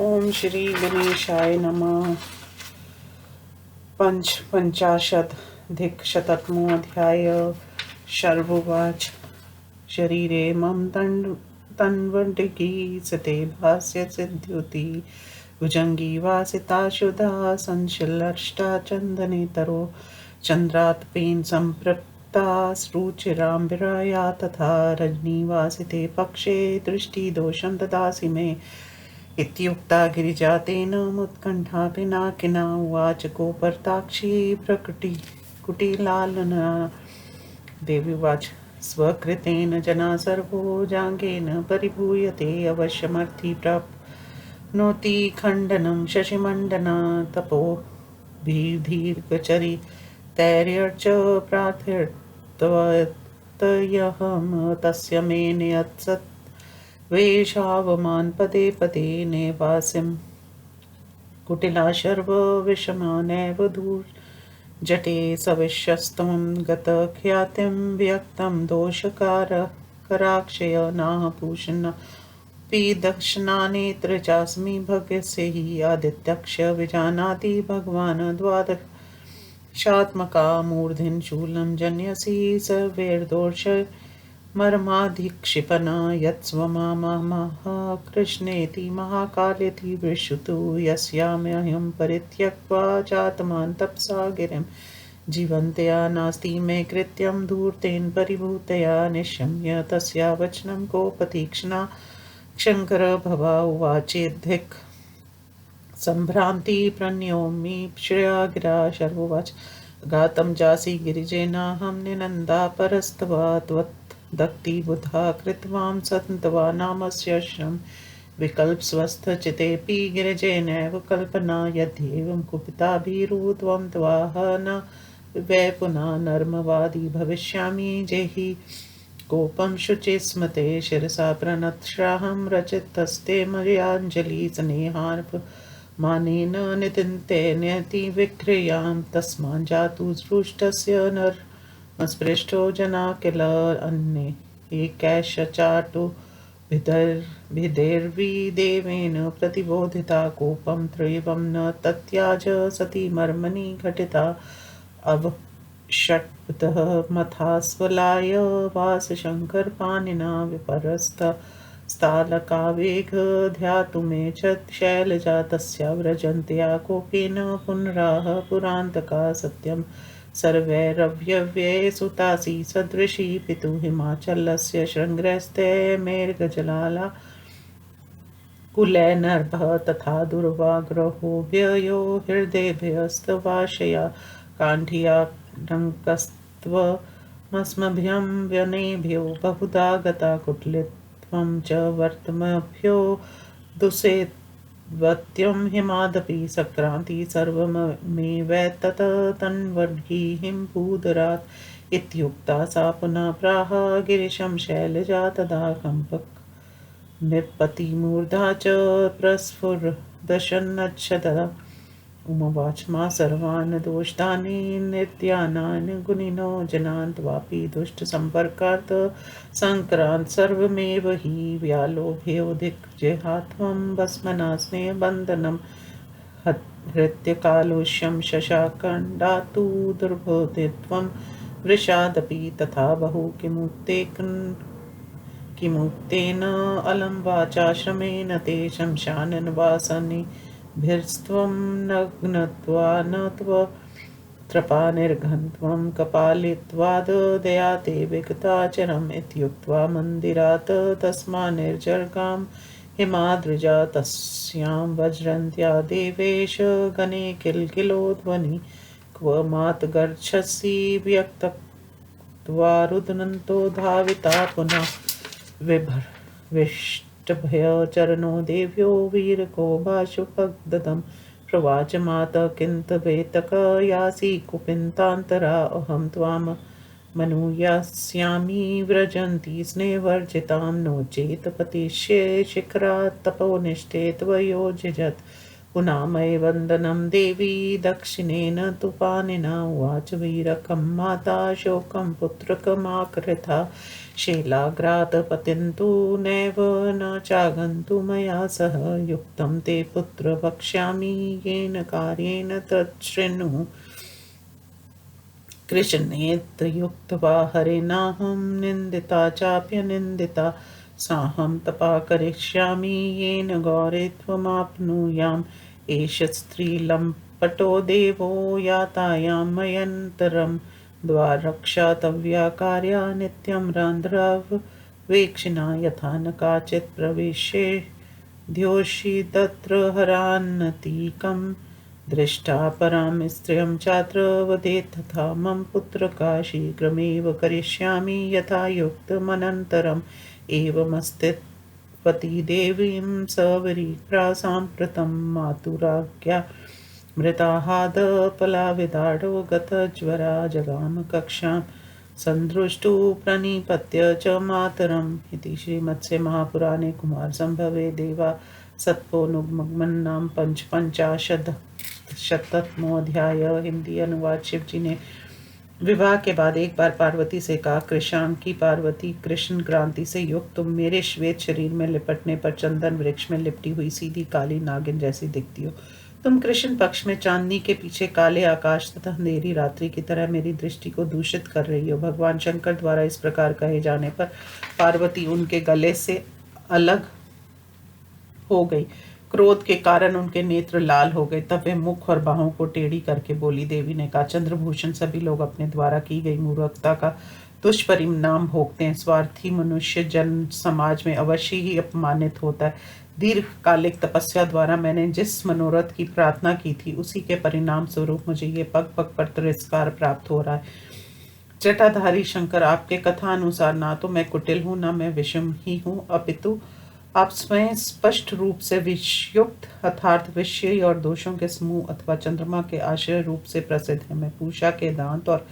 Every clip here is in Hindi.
ओम श्री गणेशाय नमः। पंचाशदधिकशततमोऽध्याय। शर्वोवाच। शरीरे मम तन्वडिकी सते भास्य सिद्ध्युति भुजंगी वासिताशुधा संशिलष्टा चन्दनेतरो चन्द्रात्पेन सम्पृक्ता रुचिराम्बिरया तथा रजनीवासिते पक्षे दृष्टिदोषं ददासि मे इत्युक्ता गिरिजा तेन मुत्कण्ठा पिनाकिना उवाच गोपर्ताक्षी कुटिलालना। देवी उवाच स्वकृतेन जना सर्वो जाङ्गेन परिभूयते अवश्यमर्थी प्राप्नोति खण्डनं शशिमण्डना तपोभिर्दीर्घचरि तैर्यर्च प्रार्थयत्वतयहं तस्य मेनयत्सत् वेशावमान पदे पदे नेवासिं कुटिला शर्व विषमानैव दूर्जटे सविश्यस्तमं गतख्यातिं व्यक्तं दोषकाराक्षय नाह पूषन्नपि दक्षिणानेत्र चास्मि भगस्य हि आदित्यक्ष विजानाति भगवान् द्वादशात्मका मूर्ध्नि शूलं जन्यसि सर्वैर्दोष मर्माधिक्षिपना यत्स्वमामः कृष्णेति महाकालेति विश्रुतु यस्याम्यहं परित्यक्त्वा चात्मानं तपसा गिरिं जीवन्त्या नास्ति मे कृत्यं धूर्तेन परिभूतया निशम्य तस्या वचनं कोपतीक्ष्णा क्षङ्कर भवा उवाचेद्धिक् सम्भ्रान्ति प्रणयोमि श्रेया गिरा शर्वोवाच घातं जासि गिरिजेनाहं निनन्दा परस्तवा दत्ति बुधा कृत्वां सन्तवा नामस्य श्रम विकल्पस्वस्थचितेऽपि गिरिजेनैव कल्पना यद्येवं कुपिताभिरुत्वं त्वाह न वै पुनः नर्मवादी भविष्यामि जेहि कोपं शुचिस्मते शिरसा प्रणतश्राहं रचितस्ते मर्याञ्जलि स्नेहार्प मानेन नितिन्ते नयति विक्रियां तस्माज्जातु सृष्टस्य स्पृष्टो जना किल अन्ये एकैश्चाटु भिदैर्विदेवेन प्रतिबोधिता कोपं त्रिवं न तत्याज सती मर्मणि घटिता अवषट्तः मथास्वलाय वासशङ्करपाणिना विपरस्त स्थालकावेग ध्यातुमेच्छत् शैलजा तस्या व्रजन्त्या कोपेन पुनराह पुरान्तका सत्यं सर्वैरव्यव्ये सुतासि सदृशी पितुः हिमाचलस्य शृङ्गैस्ते मेर्गजलाला कुलैर्नभः तथा दुर्वाग्रहो व्ययो हृदयेभ्यस्तवाशया काण्ठियाटङ्कस्त्वमस्मभ्यं व्यनेभ्यो बहुधा गता कुटिलत्वं च वर्तमभ्यो दुसेवत्यं हिमादपि सक्रान्ति सर्वमेवैतत् तन्वद्गीहिं भूधरात् इत्युक्ता सा पुनः प्राह गिरिशं शैलजा तदा कम्पक निपतिमूर्धा च प्रस्फुरदशन्नच्छदा उमवाच मा सर्वान् दोषदानि नित्यानान् गुणिनो जनान् त्वापि दुष्टसम्पर्कात् सङ्क्रान्त सर्वमेव हि व्यालोभ्योऽधिकजिहात्वं भस्मनास्ने बन्धनं हृत्यकालुष्यं शशाकण्डातु दुर्बोधित्वं वृषादपि तथा बहु किमुक्तेन अलं वाचाश्रमेण ते शमशाननवासनिभिस्त्वं नग्नत्वा न त्रपानिर्घन्त्वं कपालित्वाददया ते विगताचरम् इत्युक्त्वा मन्दिरात् तस्मान्निर्जगां हिमाद्रिजा तस्यां वज्रन्त्या देवेश गणे किलकिलो ध्वनि क्व मातर्गच्छसि व्यक्त्वा रुदन्तो धाविता पुनः विभ्रविष्टभयचरणो देव्यो वीरको भाषुपदं प्रवाच माता किन्तवेतक यासि कुपिन्तान्तरा अहं त्वां मनुयास्यामि व्रजन्ति स्नेहवर्जितां नो चेत् पतिष्ये शिखरात् तपोनिष्ठे त्वयोजिजत् पुनामये वन्दनं देवी दक्षिणेन तु पाणिना उवाच वीरकं माता शोकं पुत्रकमाकृथा शैलाग्रात् पतिन्तु नैव न चागन्तु मया सह युक्तं ते पुत्र वक्ष्यामि येन कार्येण तच्छृणु कृशनेत्रयुक्त्वा हरिनाहं निन्दिता चाप्यनिन्दिता साहं तपा करिष्यामि येन गौरे त्वमाप्नुयाम् एष स्त्रीलम्पटो देवो यातायां मयन्तरं द्वारक्षातव्या कार्या नित्यं रन्ध्रवेक्षिणा यथा न काचित् प्रविशे द्योषि तत्र हरान्नतीकम् दृष्टा परां स्त्रियं चात्र वदेत् तथा मम पुत्रका शीघ्रमेव करिष्यामि यथा युक्तमनन्तरम् एवमस्तित्वती देवीं सवरीप्रासाम्प्रतं मातुराज्ञा मृताहादपलाविदाडो गतज्वरा जगाम कक्षां सन्दृष्टु प्रणिपत्य च मातरम् इति श्रीमत्स्य महापुराणे कुमारसंभवे देवा सत्पोनुगमनां पंचपंचाशदशतमोऽध्याय। हिंदी अनुवाद। शिव जी ने विवाह के बाद एक बार पार्वती से कहा, कृशांकी पार्वती, कृष्ण क्रांति से युक्त तुम मेरे श्वेत शरीर में लिपटने पर चंदन वृक्ष में लिपटी हुई सीधी काली नागिन जैसी दिखती हो। तुम कृष्ण पक्ष में चांदनी के पीछे काले आकाश तथा अंधेरी रात्रि की तरह मेरी दृष्टि को दूषित कर रही हो। भगवान शंकर द्वारा इस प्रकार कहे जाने पर पार्वती उनके गले से अलग हो गई। क्रोध के कारण उनके नेत्र लाल हो गए। तब वे मुख और बाहों को टेढ़ी करके बोली। देवी ने कहा, चंद्रभूषण, सभी लोग अपने द्वारा की गई मूर्खता का दुष्परिणाम भोगते हैं। स्वार्थी मनुष्य जन समाज में अवश्य ही अपमानित होता है। दीर्घकालिक तपस्या द्वारा मैंने जिस मनोरथ की प्रार्थना की थी उसी के परिणाम स्वरूप मुझे ये पग पग पर तिरस्कार प्राप्त हो रहा है। जटाधारी शंकर, आपके कथा अनुसार ना तो मैं कुटिल हूँ, न मैं विषम ही हूँ, अपितु आप स्वयं स्पष्ट रूप से विषयुक्त अर्थात विषय और दोषों के समूह अथवा चंद्रमा के आश्रय रूप से प्रसिद्ध है। मैं पूषा के दांत और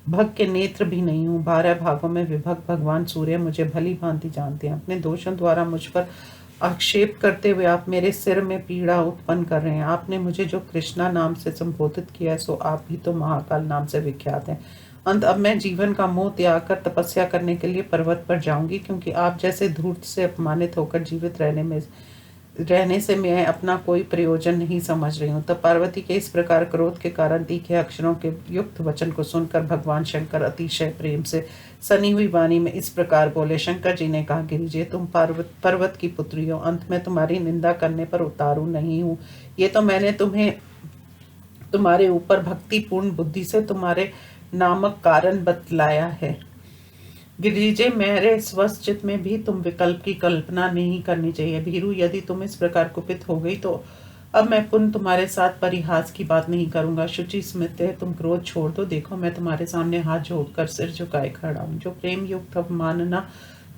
भग के नेत्र भी नहीं हूँ। 12 भागों में विभक्त भगवान सूर्य मुझे भली भांति जानते हैं। अपने दोषों द्वारा मुझ पर आक्षेप करते हुए आप मेरे सिर में पीड़ा उत्पन्न कर रहे हैं। आपने मुझे जो कृष्णा नाम से संबोधित किया है सो आप भी तो महाकाल नाम से विख्यात हैं। अब मैं जीवन का मोह त्याग कर तपस्या करने के लिए पर्वत पर जाऊंगी, क्योंकि आप जैसे धूर्त से अपमानित होकर जीवित रहने से मैं अपना कोई प्रयोजन नहीं समझ रही हूँ। तब पार्वती के इस प्रकार क्रोध के कारण तीखे अक्षरों के युक्त वचन को सुनकर भगवान शंकर अतिशय प्रेम से सनी हुई वाणी में इस प्रकार बोले। शंकर जी ने कहा, गिरिजे, तुम पर्वत की पुत्री हो। अंत में तुम्हारी निंदा करने पर उतारू नहीं हूँ। ये तो मैंने तुम्हें तुम्हारे ऊपर भक्तिपूर्ण बुद्धि से तुम्हारे नामक कारण बतलाया है। गिरिजे, मेरे स्वस्थ चित्त में भी तुम विकल्प की कल्पना नहीं करनी चाहिए। भीरू, यदि तुम इस प्रकार कुपित हो गई तो अब मैं पुनः तुम्हारे साथ परिहास की बात नहीं करूंगा। शुचि स्मित है, तुम क्रोध छोड़ दो। देखो, मैं तुम्हारे सामने हाथ जोड़कर सिर झुकाए खड़ा हूँ। जो प्रेम युक्त अवमानना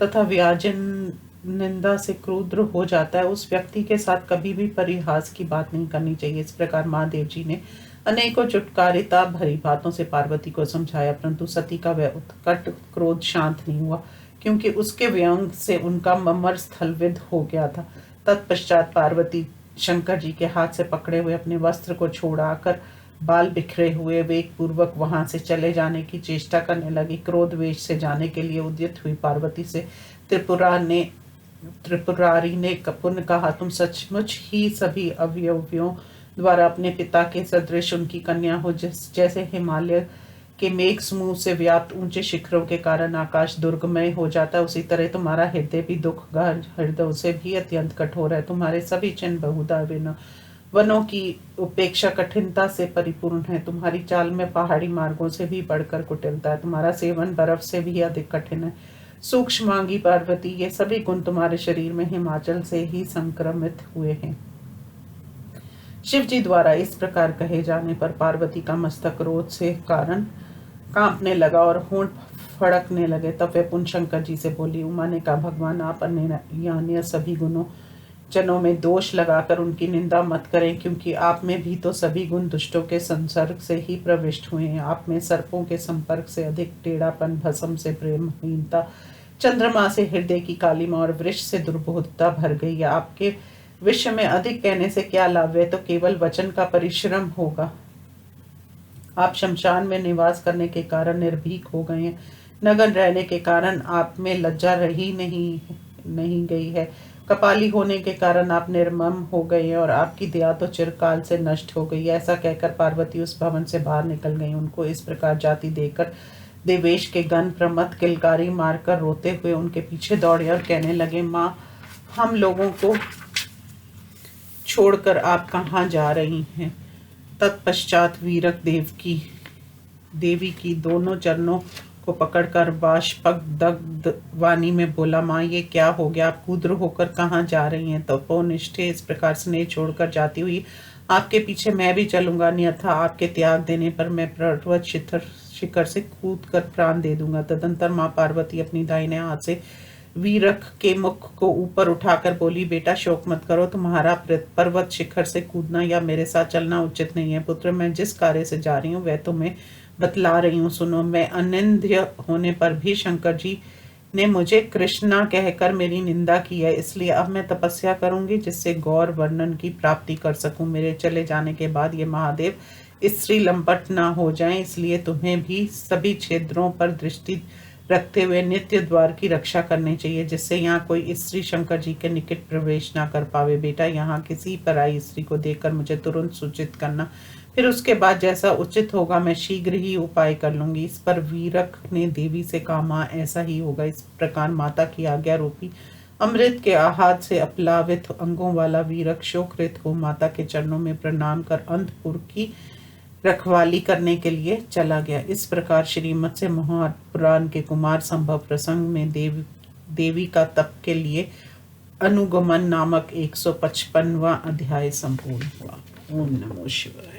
तथा व्याजन निंदा से क्रुद्ध हो जाता है उस व्यक्ति के साथ कभी भी परिहास की बात नहीं करनी चाहिए। इस प्रकार महादेव जी ने अनेकों चुटकारिता भरी बातों से पार्वती को समझाया, परंतु सती का वह उत्कट क्रोध शांत नहीं हुआ, क्योंकि उसके व्यंग से उनका ममर स्थलविद हो गया था। तत्पश्चात पार्वती शंकर जी के हाथ से पकड़े हुए अपने वस्त्र को छोड़ाकर बाल बिखरे हुए वेग पूर्वक वहां से चले जाने की चेष्टा करने लगी। क्रोध वेश से जाने के लिए उद्यत हुई पार्वती से त्रिपुरारी ने पुनः कहा, तुम सचमुच ही सभी अवयवियों द्वारा अपने पिता के सदृश उनकी कन्या हो। जैसे हिमालय के मेघ समूह से व्याप्त ऊंचे शिखरों के कारण आकाश दुर्गमय हो जाता है, उसी तरह तुम्हारा हृदय भी दुख हृदय से भी अत्यंत कठोर है। तुम्हारे सभी चिन्ह बहुधा वनों की उपेक्षा कठिनता से परिपूर्ण है। तुम्हारी चाल में पहाड़ी मार्गों से भी बढ़कर कुटिलता है। तुम्हारा सेवन बर्फ से भी अधिक कठिन है। सूक्ष्मांगी पार्वती, ये सभी गुण तुम्हारे शरीर में हिमाचल से ही संक्रमित हुए हैं। शिव जी द्वारा इस प्रकार कहे जाने पर पार्वती का मस्तक क्रोध से कारण कांपने लगा और होंठ फड़कने लगे। तब वे पुनः शंकर जी से बोली। उमा ने कहा, भगवान, आप अन्य सभी गुणों जनों में दोष लगाकर उनकी निंदा मत करें, क्योंकि आप में भी तो सभी गुण दुष्टों के संसर्ग से ही प्रविष्ट हुए हैं। आप में सर्पों के संपर्क से अधिक टेढ़ापन, भस्म से प्रेमहीनता, चंद्रमा से हृदय की कालिमा और वृक्ष से दुर्बोधता भर गई है। आपके विश्व में अधिक कहने से क्या लाभ है, तो केवल वचन का परिश्रम होगा। आप शमशान में निवास करने के कारण निर्भीक हो गए हैं। नग्न रहने के कारण आप में लज्जा रही नहीं गई है। कपाली होने के कारण आप निर्मम हो गए हैं और आपकी दया तो चिरकाल से नष्ट हो गई। ऐसा कहकर पार्वती उस भवन से बाहर निकल गई। उनको इस प्रकार जाती देखकर देवेश के गण प्रमथ किलकारी मारकर रोते हुए उनके पीछे दौड़े और कहने लगे, माँ, हम लोगों को छोड़कर आप कहाँ जा रही हैं। तत्पश्चात वीरक देवी की दोनों चरणों को पकड़कर बाष्पदग्ध वाणी में बोला, माँ, ये क्या हो गया, आप क्रुद्ध होकर कहाँ जा रही हैं। तपोनिष्ठे इस प्रकार स्नेह छोड़कर जाती हुई, आपके पीछे मैं भी चलूंगा, अन्यथा आपके त्याग देने पर मैं पर्वत शिखर से कूद कर प्राण दे दूंगा। तदंतर माँ पार्वती अपनी दाहिने हाथ से वीरक के मुख को ऊपर उठाकर बोली, बेटा शोक मत करो, तुम्हारा पर्वत शिखर से कूदना या मेरे साथ चलना उचित नहीं है। पुत्र, मैं जिस कार्य से जा रही हूँ वह तुम्हें बतला रही हूँ, सुनो। मैं अनिंद्य होने पर भी शंकर जी ने मुझे कृष्णा कहकर मेरी निंदा की है, इसलिए अब मैं तपस्या करूंगी जिससे गौर वर्णन की प्राप्ति कर सकूं। मेरे चले जाने के बाद ये महादेव स्त्री लंपट ना हो जाएं, इसलिए तुम्हें भी सभी क्षेत्रों पर दृष्टि रखते हुए नित्य द्वार की रक्षा करनी चाहिए, जिससे यहाँ कोई स्त्री शंकर जी के निकट प्रवेश ना कर पावे। बेटा, यहाँ किसी पराई स्त्री को देखकर मुझे तुरंत सूचित करना, फिर उसके बाद जैसा उचित होगा मैं शीघ्र ही उपाय कर लूंगी। इस पर वीरक ने देवी से कहा, माँ, ऐसा ही होगा। इस प्रकार माता की आज्ञा रूपी अमृत के आहार से अपलावित अंगों वाला वीरक शोकरहित हो माता के चरणों में प्रणाम कर अंतपुर की रखवाली करने के लिए चला गया। इस प्रकार श्रीमद से महापुराण के कुमार संभव प्रसंग में देवी का तप के लिए अनुगमन नामक 155वां अध्याय संपूर्ण हुआ। ओम नमो शिवाय।